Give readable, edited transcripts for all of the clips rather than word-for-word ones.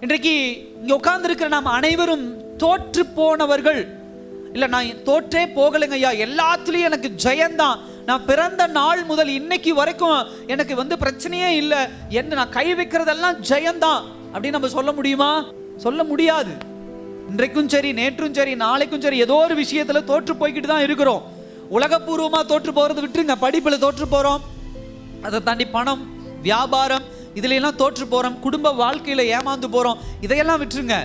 இன்றைக்கு இங்க உட்கார்ந்து இருக்கிற நாம் அனைவரும் தோற்று போனவர்கள் இல்ல. நான் தோற்றே போகலைங்க ஐயா, எல்லாத்துலயும் எனக்கு ஜெயந்தான், நான் பிறந்த நாள் முதல் இன்னைக்கு வரைக்கும் எனக்கு பிரச்சனையே இல்லை, என்ன நான் கை வைக்கிறதெல்லாம் ஜெயந்தான் அப்படின்னு நம்ம சொல்ல முடியுமா? சொல்ல முடியாது. இன்றைக்கும் சரி, நேற்றும் சரி, நாளைக்கும் சரி, ஏதோ ஒரு விஷயத்துல தோற்று போய்கிட்டு தான் இருக்கிறோம். உலகப்பூர்வமா தோற்று போறது விட்டுருங்க, படிப்புல தோற்று போறோம், அதை தாண்டி பணம், வியாபாரம், இதுல எல்லாம் தோற்று போறோம், குடும்ப வாழ்க்கையில ஏமாந்து போறோம், இதையெல்லாம் விட்டுருங்க.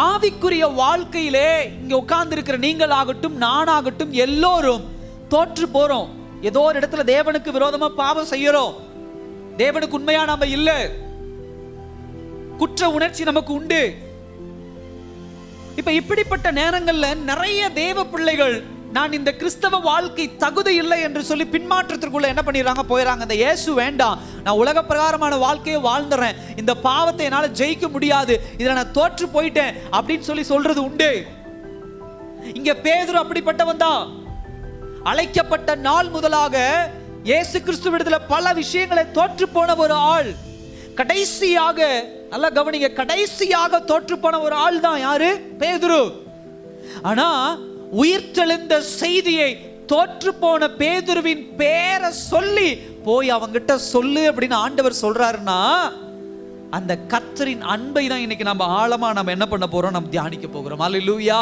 ஆவிக்குரிய வாழ்க்கையிலே இங்க உட்கார்ந்து இருக்கிற நீங்கள் ஆகட்டும், நானாகட்டும், எல்லோரும் தோற்று போறோம். ஏதோ ஒரு இடத்துல தேவனுக்கு விரோதமா பாவம் செய்யறோம், தேவனுக்கு உண்மையா நாம இல்ல, குற்ற உணர்ச்சி நமக்கு உண்டு. இப்ப இப்படிப்பட்ட நேரங்கள்ல நிறைய தேவ பிள்ளைகள் நான் இந்த கிறிஸ்தவ வாழ்க்கை தகுதி இல்லை என்று சொல்லி பின்மாற்றத்திற்குள்ள என்ன பண்ணிடுறாங்க, போயிடறாங்க. இந்த இயேசு வேண்டாம், நான் உலக பிரகாரமான வாழ்க்கையை வாழ்ந்துறேன், இந்த பாவத்தை என்னால ஜெயிக்க முடியாது, இதுல நான் தோற்று போயிட்டேன் அப்படின்னு சொல்லி சொல்றது உண்டு. இங்க பேதுரு அப்படிப்பட்டவன் தான். அழைக்கப்பட்ட நாள் முதலாக இயேசு கிறிஸ்துவிடத்துல பல விஷயங்களை தோற்று போன ஒரு ஆள். கடைசியாக நல்லா கவனிங்க, கடைசியாக தோற்று போன ஒரு ஆள் தான் யாரு? பேதுரு. ஆனா உயிர்த்தெழுந்த செய்தியை தோற்று போன பேதுருவின் பேரை சொல்லி போய் அவங்கிட்ட சொல்லு அப்படின்னு ஆண்டவர் சொல்றாருன்னா, அந்த கர்த்தரின் அன்பை தான் இன்னைக்கு நம்ம ஆழமா நம்ம என்ன பண்ண போறோம், நம்ம தியானிக்க போகிறோம். அல்லேலூயா.